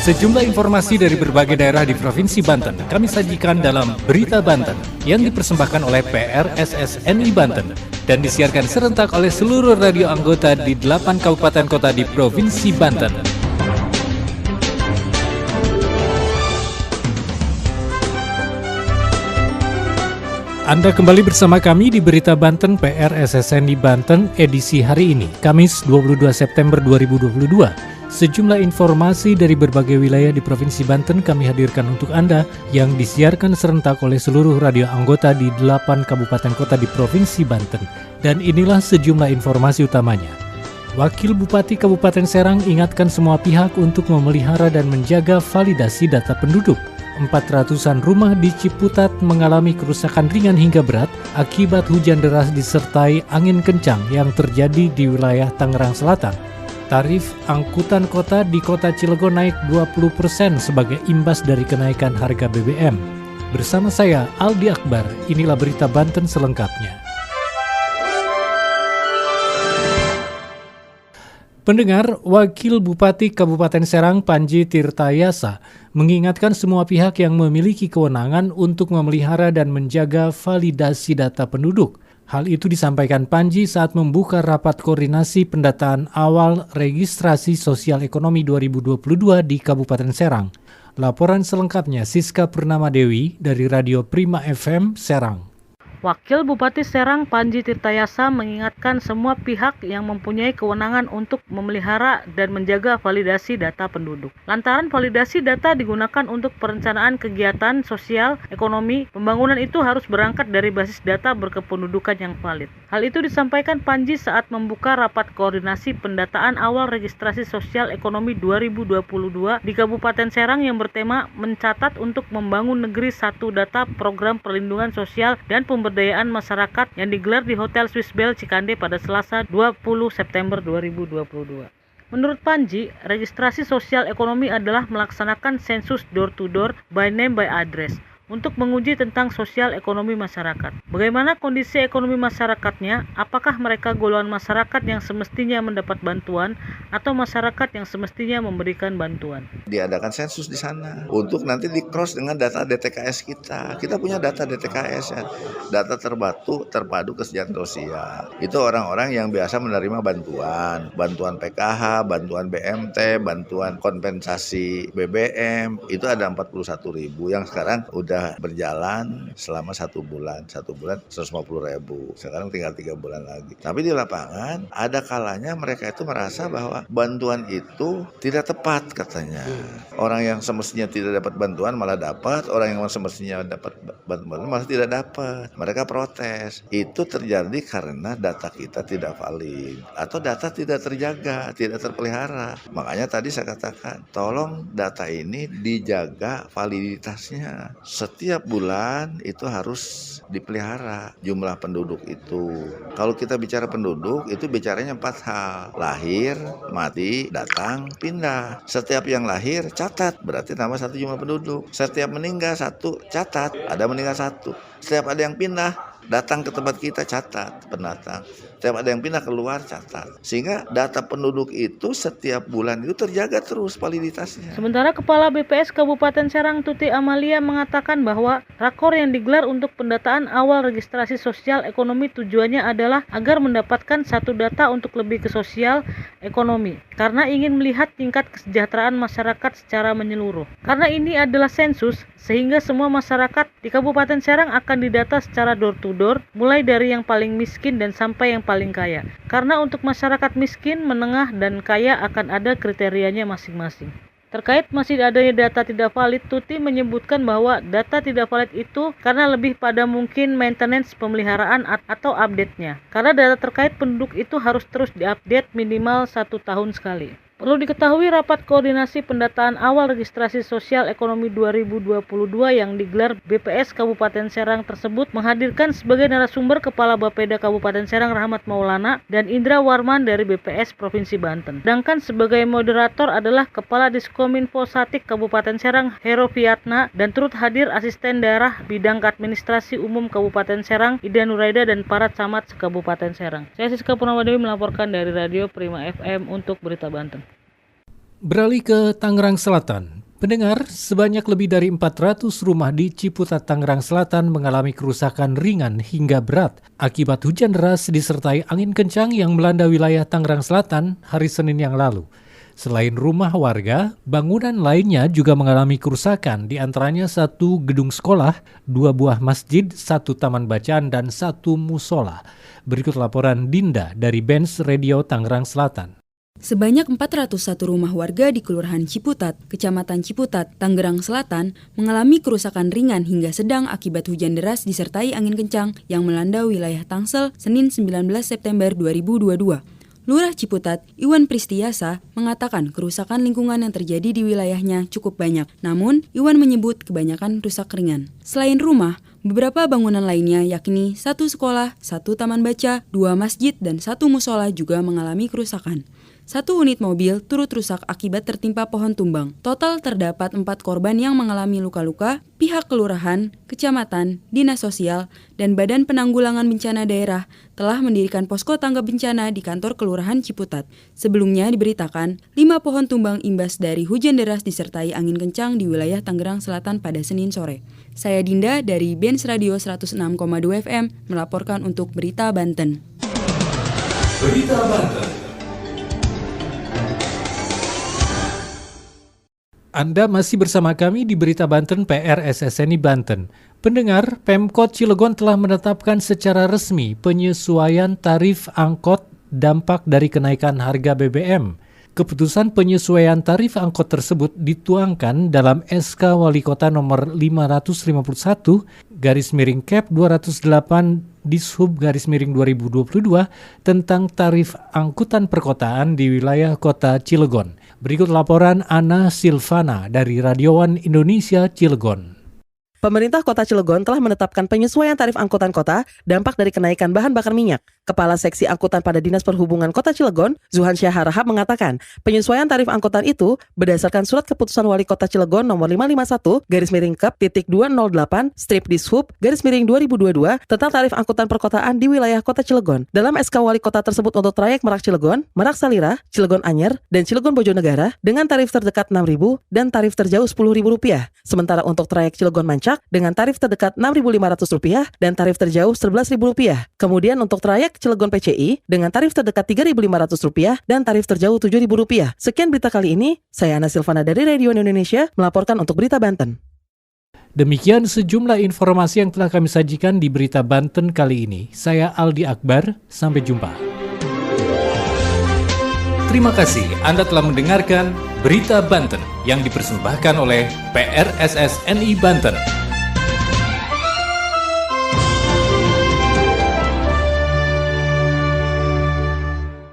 Sejumlah informasi dari berbagai daerah di Provinsi Banten kami sajikan dalam Berita Banten yang dipersembahkan oleh PRSSNI Banten dan disiarkan serentak oleh seluruh radio anggota di 8 kabupaten kota di Provinsi Banten. Anda kembali bersama kami di Berita Banten PRSSNI Banten edisi hari ini, Kamis 22 September 2022. Sejumlah informasi dari berbagai wilayah di Provinsi Banten kami hadirkan untuk Anda yang disiarkan serentak oleh seluruh radio anggota di 8 kabupaten kota di Provinsi Banten. Dan inilah sejumlah informasi utamanya. Wakil Bupati Kabupaten Serang ingatkan semua pihak untuk memelihara dan menjaga validasi data penduduk. 400-an rumah di Ciputat mengalami kerusakan ringan hingga berat akibat hujan deras disertai angin kencang yang terjadi di wilayah Tangerang Selatan. Tarif angkutan kota di kota Cilegon naik 20% sebagai imbas dari kenaikan harga BBM. Bersama saya, Aldi Akbar, inilah Berita Banten selengkapnya. Pendengar, Wakil Bupati Kabupaten Serang Panji Tirtayasa mengingatkan semua pihak yang memiliki kewenangan untuk memelihara dan menjaga validasi data penduduk. Hal itu disampaikan Panji saat membuka rapat koordinasi pendataan awal registrasi sosial ekonomi 2022 di Kabupaten Serang. Laporan selengkapnya Siska Purnamadewi dari Radio Prima FM Serang. Wakil Bupati Serang Panji Tirtayasa mengingatkan semua pihak yang mempunyai kewenangan untuk memelihara dan menjaga validasi data penduduk. Lantaran validasi data digunakan untuk perencanaan kegiatan sosial, ekonomi, pembangunan itu harus berangkat dari basis data berkependudukan yang valid. Hal itu disampaikan Panji saat membuka rapat koordinasi pendataan awal registrasi sosial ekonomi 2022 di Kabupaten Serang yang bertema mencatat untuk membangun negeri satu data program perlindungan sosial dan pemberdayaan masyarakat yang digelar di Hotel Swiss Bell Cikande pada Selasa 20 September 2022. Menurut Panji, registrasi sosial ekonomi adalah melaksanakan sensus door to door by name by address untuk menguji tentang sosial ekonomi masyarakat. Bagaimana kondisi ekonomi masyarakatnya, apakah mereka golongan masyarakat yang semestinya mendapat bantuan atau masyarakat yang semestinya memberikan bantuan. Diadakan sensus di sana untuk nanti di-cross dengan data DTKS kita. Kita punya data DTKS ya, data terpadu kesejahteraan sosial. Itu orang-orang yang biasa menerima bantuan PKH, bantuan BMT, bantuan kompensasi BBM, itu ada 41.000 yang sekarang udah berjalan selama 1 bulan 150.000. Sekarang tinggal 3 bulan lagi. Tapi di lapangan ada kalanya mereka itu merasa bahwa bantuan itu tidak tepat katanya. Orang yang semestinya tidak dapat bantuan malah dapat, orang yang semestinya dapat bantuan malah tidak dapat. Mereka protes. Itu terjadi karena data kita tidak valid atau data tidak terjaga, tidak terpelihara. Makanya tadi saya katakan, tolong data ini dijaga validitasnya. Setiap bulan itu harus dipelihara jumlah penduduk itu. Kalau kita bicara penduduk itu bicaranya 4 hal. Lahir, mati, datang, pindah. Setiap yang lahir catat, berarti tambah 1 jumlah penduduk. Setiap meninggal 1 catat, ada meninggal 1. Setiap ada yang pindah datang ke tempat kita catat, pendatang. Setiap ada yang pindah keluar catat. Sehingga data penduduk itu setiap bulan itu terjaga terus validitasnya. Sementara Kepala BPS Kabupaten Serang Tuti Amalia mengatakan bahwa rakor yang digelar untuk pendataan awal registrasi sosial ekonomi tujuannya adalah agar mendapatkan satu data untuk lebih ke sosial ekonomi. Karena ingin melihat tingkat kesejahteraan masyarakat secara menyeluruh. Karena ini adalah sensus, sehingga semua masyarakat di Kabupaten Serang akan didata secara door to door, mulai dari yang paling miskin dan sampai yang paling kaya. Karena untuk masyarakat miskin, menengah, dan kaya akan ada kriterianya masing-masing. Terkait masih adanya data tidak valid, Tuti menyebutkan bahwa data tidak valid itu karena lebih pada mungkin maintenance pemeliharaan atau update-nya. Karena data terkait penduduk itu harus terus diupdate minimal 1 tahun sekali. Perlu diketahui rapat koordinasi pendataan awal registrasi sosial ekonomi 2022 yang digelar BPS Kabupaten Serang tersebut menghadirkan sebagai narasumber Kepala Bapeda Kabupaten Serang Rahmat Maulana dan Indra Warman dari BPS Provinsi Banten. Sedangkan sebagai moderator adalah Kepala Diskominfo Satik Kabupaten Serang Hero Fiatna dan turut hadir Asisten Daerah Bidang Administrasi Umum Kabupaten Serang Ida Nuraida dan para camat se-Kabupaten Serang. Saya Siska Purnawadewi melaporkan dari Radio Prima FM untuk Berita Banten. Beralih ke Tangerang Selatan. Pendengar, sebanyak lebih dari 400 rumah di Ciputat, Tangerang Selatan mengalami kerusakan ringan hingga berat akibat hujan deras disertai angin kencang yang melanda wilayah Tangerang Selatan hari Senin yang lalu. Selain rumah warga, bangunan lainnya juga mengalami kerusakan, di antaranya satu gedung sekolah, 2 buah masjid, 1 taman bacaan, dan 1 musola. Berikut laporan Dinda dari Benz Radio Tangerang Selatan. Sebanyak 401 rumah warga di Kelurahan Ciputat, Kecamatan Ciputat, Tangerang Selatan mengalami kerusakan ringan hingga sedang akibat hujan deras disertai angin kencang yang melanda wilayah Tangsel Senin 19 September 2022. Lurah Ciputat, Iwan Pristiasa, mengatakan kerusakan lingkungan yang terjadi di wilayahnya cukup banyak. Namun, Iwan menyebut kebanyakan rusak ringan. Selain rumah, beberapa bangunan lainnya yakni 1 sekolah, 1 taman baca, 2 masjid, dan 1 musola juga mengalami kerusakan. 1 unit mobil turut rusak akibat tertimpa pohon tumbang. Total terdapat 4 korban yang mengalami luka-luka. Pihak kelurahan, kecamatan, dinas sosial, dan Badan Penanggulangan Bencana Daerah telah mendirikan posko tanggap bencana di kantor Kelurahan Ciputat. Sebelumnya diberitakan 5 pohon tumbang imbas dari hujan deras disertai angin kencang di wilayah Tangerang Selatan pada Senin sore. Saya Dinda dari Benz Radio 106,2 FM melaporkan untuk Berita Banten. Berita Banten. Anda masih bersama kami di Berita Banten PR SSNI Banten. Pendengar, Pemkot Cilegon telah menetapkan secara resmi penyesuaian tarif angkot dampak dari kenaikan harga BBM. Keputusan penyesuaian tarif angkot tersebut dituangkan dalam SK Wali Kota nomor 551/Cap 208 Dishub/2022 tentang tarif angkutan perkotaan di wilayah Kota Cilegon. Berikut laporan Ana Silvana dari Radio One Indonesia Cilegon. Pemerintah Kota Cilegon telah menetapkan penyesuaian tarif angkutan kota dampak dari kenaikan bahan bakar minyak. Kepala Seksi Angkutan pada Dinas Perhubungan Kota Cilegon, Zuhan Syaharahab mengatakan, penyesuaian tarif angkutan itu berdasarkan Surat Keputusan Wali Kota Cilegon nomor 551/Cap-208/Dishub/2022 tentang tarif angkutan perkotaan di wilayah Kota Cilegon. Dalam SK Wali Kota tersebut untuk trayek Merak Cilegon, Merak Salira, Cilegon Anyer, dan Cilegon Bojonegara dengan tarif terdekat Rp6.000 dan tarif terjauh Rp10.000. Sementara untuk trayek Cilegon Mancak dengan tarif terdekat Rp6.500 dan tarif terjauh Rp11.000. Kemudian untuk trayek Cilegon PCI dengan tarif terdekat Rp3.500 dan tarif terjauh Rp7.000. Sekian berita kali ini, saya Ana Silvana dari Radio Indonesia melaporkan untuk Berita Banten. Demikian sejumlah informasi yang telah kami sajikan di Berita Banten kali ini. Saya Aldi Akbar, sampai jumpa. Terima kasih Anda telah mendengarkan Berita Banten yang dipersembahkan oleh PRSSNI Banten.